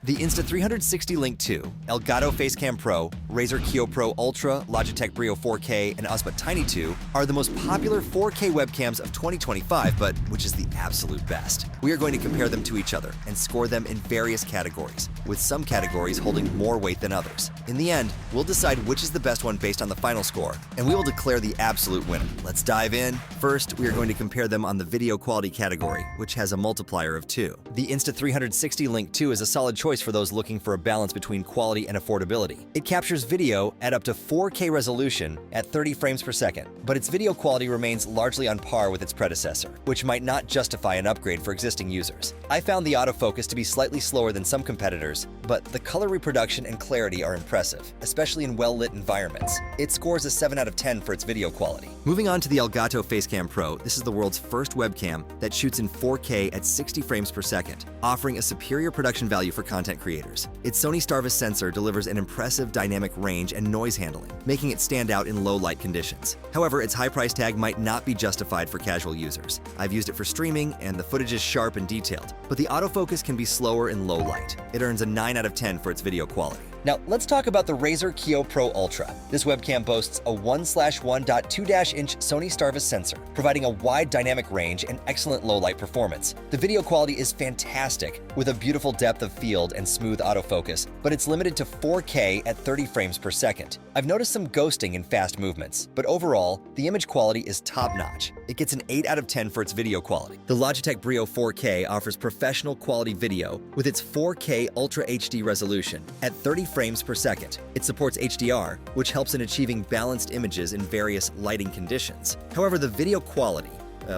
The Insta360 Link 2, Elgato Facecam Pro, Razer Kiyo Pro Ultra, Logitech Brio 4K, and OSbot Tiny 2 are the most popular 4K webcams of 2025, but which is the absolute best? We are going to compare them to each other and score them in various categories, with some categories holding more weight than others. In the end, we'll decide which is the best one based on the final score, and we will declare the absolute winner. Let's dive in. First, we are going to compare them on the video quality category, which has a multiplier of 2. The Insta360 Link 2 is a solid choice for those looking for a balance between quality and affordability. It captures video at up to 4K resolution at 30 frames per second, but its video quality remains largely on par with its predecessor, which might not justify an upgrade for existing users. I found the autofocus to be slightly slower than some competitors, but the color reproduction and clarity are impressive, especially in well-lit environments. It scores a 7 out of 10 for its video quality. Moving on to the Elgato Facecam Pro, this is the world's first webcam that shoots in 4K at 60 frames per second, offering a superior production value for content creators. Its Sony Starvis sensor delivers an impressive dynamic range and noise handling, making it stand out in low light conditions. However, its high price tag might not be justified for casual users. I've used it for streaming, and the footage is sharp and detailed, but the autofocus can be slower in low light. It earns a 9 out of 10 for its video quality. Now, let's talk about the Razer Kiyo Pro Ultra. This webcam boasts a 1/1.2-inch Sony Starvis sensor, providing a wide dynamic range and excellent low-light performance. The video quality is fantastic, with a beautiful depth of field and smooth autofocus, but it's limited to 4K at 30 frames per second. I've noticed some ghosting in fast movements, but overall, the image quality is top-notch. It gets an 8 out of 10 for its video quality. The Logitech Brio 4K offers professional quality video with its 4K Ultra HD resolution at 30 frames per second. It supports HDR, which helps in achieving balanced images in various lighting conditions. However, the video quality,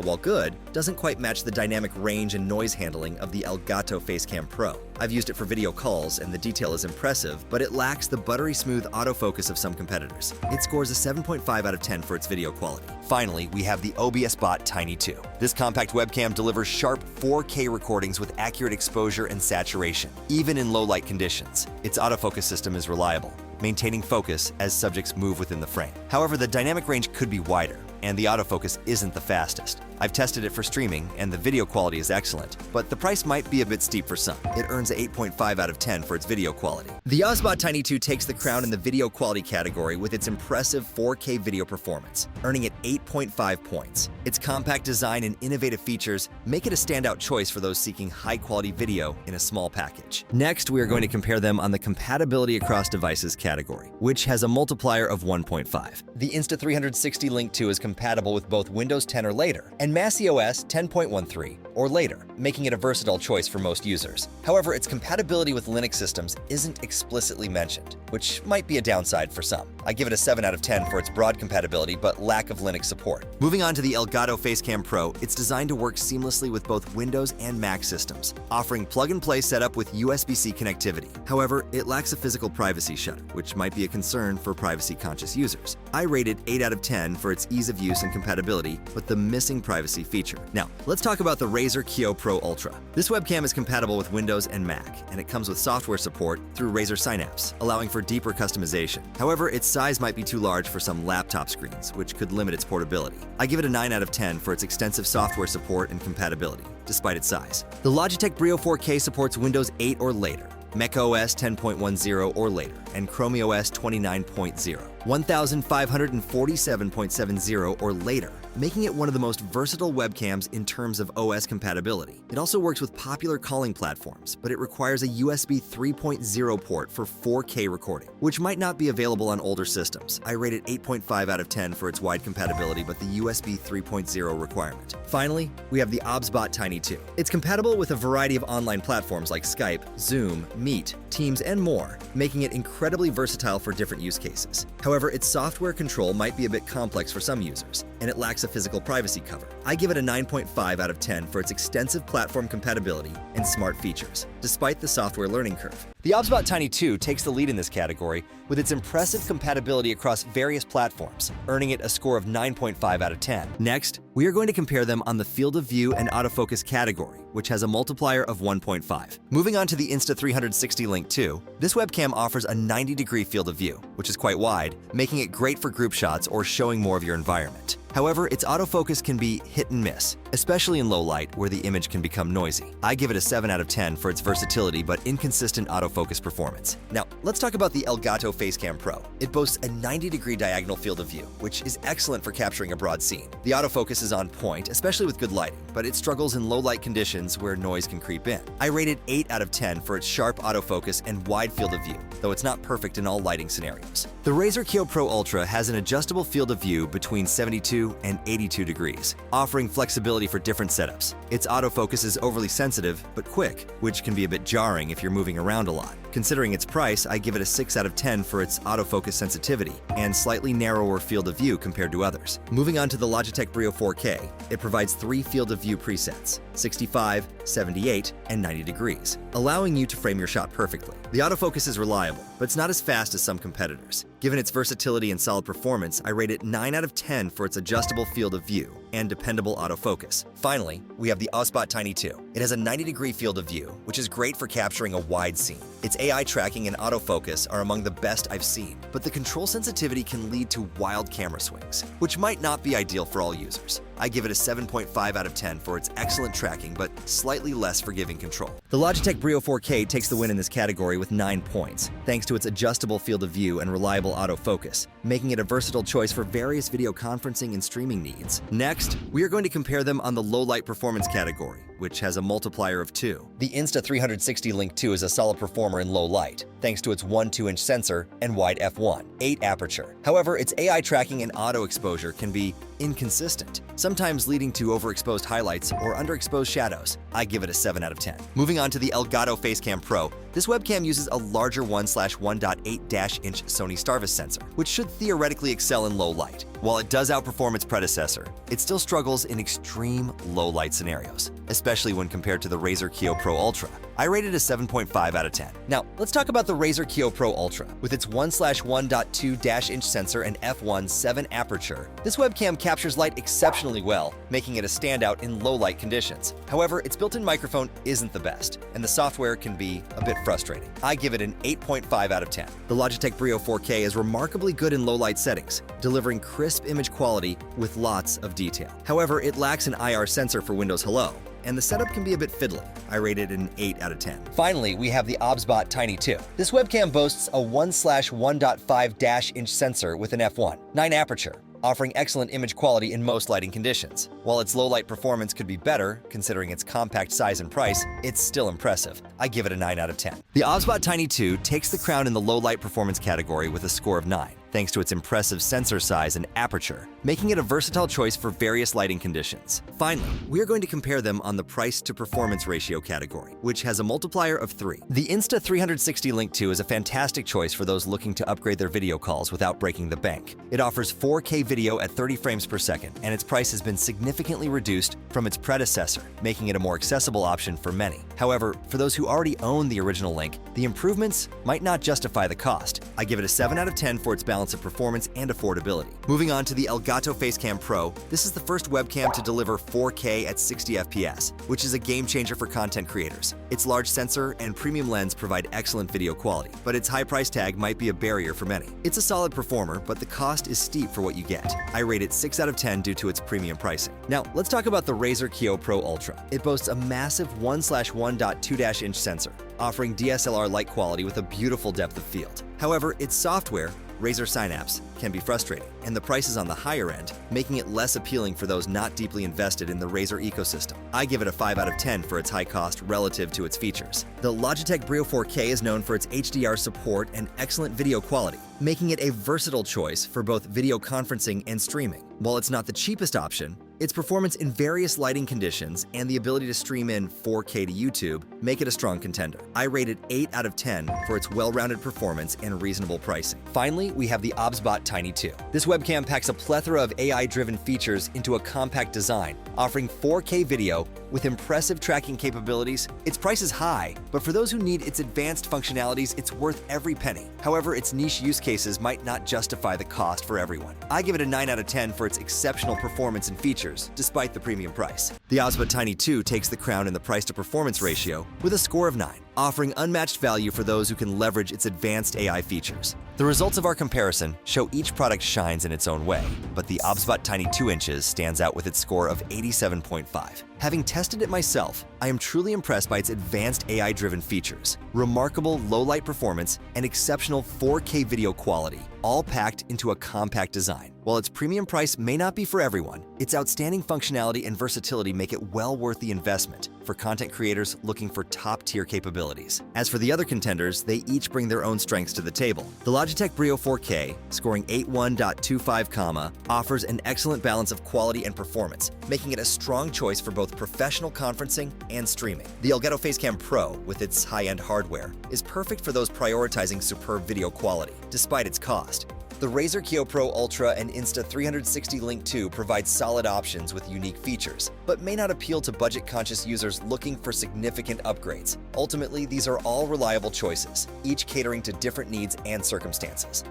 while good, doesn't quite match the dynamic range and noise handling of the Elgato Facecam Pro. I've used it for video calls, and the detail is impressive, but it lacks the buttery smooth autofocus of some competitors. It scores a 7.5 out of 10 for its video quality. Finally, we have the OSbot Tiny 2. This compact webcam delivers sharp 4K recordings with accurate exposure and saturation, even in low light conditions. Its autofocus system is reliable, maintaining focus as subjects move within the frame. However, the dynamic range could be wider, and the autofocus isn't the fastest. I've tested it for streaming, and the video quality is excellent, but the price might be a bit steep for some. It earns a 8.5 out of 10 for its video quality. The OSbot Tiny 2 takes the crown in the video quality category with its impressive 4K video performance, earning it 8.5 points. Its compact design and innovative features make it a standout choice for those seeking high-quality video in a small package. Next, we are going to compare them on the compatibility across devices category, which has a multiplier of 1.5. The Insta360 Link 2 is compatible with both Windows 10 or later, and macOS 10.13 or later, making it a versatile choice for most users. However, its compatibility with Linux systems isn't explicitly mentioned, which might be a downside for some. I give it a 7 out of 10 for its broad compatibility but lack of Linux support. Moving on to the Elgato Facecam Pro, it's designed to work seamlessly with both Windows and Mac systems, offering plug-and-play setup with USB-C connectivity. However, it lacks a physical privacy shutter, which might be a concern for privacy-conscious users. I rate it 8 out of 10 for its ease of use and compatibility, but the missing privacy feature. Now, let's talk about the Razer Kiyo Pro Ultra. This webcam is compatible with Windows and Mac, and it comes with software support through Razer Synapse, allowing for deeper customization. However, its size might be too large for some laptop screens, which could limit its portability. I give it a 9 out of 10 for its extensive software support and compatibility, despite its size. The Logitech Brio 4K supports Windows 8 or later, macOS 10.10 or later, and Chrome OS 29.0, 1547.70 or later, making it one of the most versatile webcams in terms of OS compatibility. It also works with popular calling platforms, but it requires a USB 3.0 port for 4K recording, which might not be available on older systems. I rate it 8.5 out of 10 for its wide compatibility, but the USB 3.0 requirement. Finally, we have the OSbot Tiny 2. It's compatible with a variety of online platforms like Skype, Zoom, Meet, Teams, and more, making it incredibly versatile for different use cases. However, its software control might be a bit complex for some users, and it lacks a physical privacy cover. I give it a 9.5 out of 10 for its extensive platform compatibility and smart features, despite the software learning curve. The OSbot Tiny 2 takes the lead in this category with its impressive compatibility across various platforms, earning it a score of 9.5 out of 10. Next, we are going to compare them on the field of view and autofocus category, which has a multiplier of 1.5. Moving on to the Insta360 Link 2, this webcam offers a 90-degree field of view, which is quite wide, making it great for group shots or showing more of your environment. However, its autofocus can be hit and miss, especially in low light where the image can become noisy. I give it a 7 out of 10 for its versatility but inconsistent autofocus performance. Now, let's talk about the Elgato Facecam Pro. It boasts a 90-degree diagonal field of view, which is excellent for capturing a broad scene. The autofocus is on point, especially with good lighting, but it struggles in low light conditions where noise can creep in. I rate it 8 out of 10 for its sharp autofocus and wide field of view, though it's not perfect in all lighting scenarios. The Razer Kiyo Pro Ultra has an adjustable field of view between 72 and 82 degrees, offering flexibility for different setups. Its autofocus is overly sensitive but quick, which can be a bit jarring if you're moving around a lot. Considering its price, I give it a 6 out of 10 for its autofocus sensitivity and slightly narrower field of view compared to others. Moving on to the Logitech Brio 4K, it provides 3 field of view presets, 65, 78, and 90 degrees, allowing you to frame your shot perfectly. The autofocus is reliable, but it's not as fast as some competitors. Given its versatility and solid performance, I rate it 9 out of 10 for its adjustable field of view and dependable autofocus. Finally, we have the OSbot Tiny 2. It has a 90-degree field of view, which is great for capturing a wide scene. Its AI tracking and autofocus are among the best I've seen, but the control sensitivity can lead to wild camera swings, which might not be ideal for all users. I give it a 7.5 out of 10 for its excellent tracking but slightly less forgiving control. The Logitech Brio 4K takes the win in this category with 9 points, thanks to its adjustable field of view and reliable autofocus, making it a versatile choice for various video conferencing and streaming needs. Next, we are going to compare them on the low light performance category, which has a multiplier of 2. The Insta360 Link 2 is a solid performer in low light, thanks to its 1.2-inch sensor and wide f1, 8 aperture. However, its AI tracking and auto exposure can be inconsistent, sometimes leading to overexposed highlights or underexposed shadows. I give it a 7 out of 10. Moving on to the Elgato Facecam Pro, this webcam uses a larger 1/1.8-inch Sony Starvis sensor, which should theoretically excel in low light. While it does outperform its predecessor, it still struggles in extreme low light scenarios, especially when compared to the Razer Kiyo Pro Ultra. I rated a 7.5 out of 10. Now, let's talk about the Razer Kiyo Pro Ultra. With its 1/1.2-inch sensor and f1 7 aperture, this webcam captures light exceptionally well, making it a standout in low light conditions. However, its built-in microphone isn't the best, and the software can be a bit frustrating. I give it an 8.5 out of 10. The Logitech Brio 4K is remarkably good in low light settings, delivering crisp image quality with lots of detail. However, it lacks an IR sensor for Windows Hello, and the setup can be a bit fiddly. I rated it an 8 out of 10. Finally, we have the OSbot Tiny 2. This webcam boasts a 1/1.5-inch sensor with an f1, 9 aperture, offering excellent image quality in most lighting conditions. While its low light performance could be better, considering its compact size and price, it's still impressive. I give it a 9 out of 10. The OSbot Tiny 2 takes the crown in the low light performance category with a score of 9, thanks to its impressive sensor size and aperture, making it a versatile choice for various lighting conditions. Finally, we are going to compare them on the price to performance ratio category, which has a multiplier of 3. The Insta360 Link 2 is a fantastic choice for those looking to upgrade their video calls without breaking the bank. It offers 4K video at 30 frames per second, and its price has been significantly reduced from its predecessor, making it a more accessible option for many. However, for those who already own the original Link, the improvements might not justify the cost. I give it a 7 out of 10 for its balance of performance and affordability. Moving on to the Elgato Facecam Pro, this is the first webcam to deliver 4K at 60 FPS, which is a game changer for content creators. Its large sensor and premium lens provide excellent video quality, but its high price tag might be a barrier for many. It's a solid performer, but the cost is steep for what you get. I rate it 6 out of 10 due to its premium pricing. Now, let's talk about the Razer Kiyo Pro Ultra. It boasts a massive 1/1.2-inch sensor, offering DSLR light quality with a beautiful depth of field. However, its software, Razer Synapse, can be frustrating, and the price is on the higher end, making it less appealing for those not deeply invested in the Razer ecosystem. I give it a 5 out of 10 for its high cost relative to its features. The Logitech Brio 4K is known for its HDR support and excellent video quality, making it a versatile choice for both video conferencing and streaming. While it's not the cheapest option, its performance in various lighting conditions and the ability to stream in 4K to YouTube make it a strong contender. I rate it 8 out of 10 for its well-rounded performance and reasonable pricing. Finally, we have the OSbot Tiny 2. This webcam packs a plethora of AI-driven features into a compact design, offering 4K video with impressive tracking capabilities. Its price is high, but for those who need its advanced functionalities, it's worth every penny. However, its niche use cases might not justify the cost for everyone. I give it a 9 out of 10 for its exceptional performance and features, despite the premium price. The OSbot Tiny 2 takes the crown in the price-to-performance ratio with a score of 9. offering unmatched value for those who can leverage its advanced AI features. The results of our comparison show each product shines in its own way, but the OSbot Tiny 2 inches stands out with its score of 87.5. Having tested it myself, I am truly impressed by its advanced AI-driven features, remarkable low-light performance, and exceptional 4K video quality, all packed into a compact design. While its premium price may not be for everyone, its outstanding functionality and versatility make it well worth the investment for content creators looking for top-tier capabilities. As for the other contenders, they each bring their own strengths to the table. The Logitech Brio 4K, scoring 81.25, offers an excellent balance of quality and performance, making it a strong choice for both professional conferencing and streaming. The Elgato Facecam Pro, with its high-end hardware, is perfect for those prioritizing superb video quality, despite its cost. The Razer Kiyo Pro Ultra and Insta360 Link 2 provide solid options with unique features, but may not appeal to budget-conscious users looking for significant upgrades. Ultimately, these are all reliable choices, each catering to different needs and circumstances.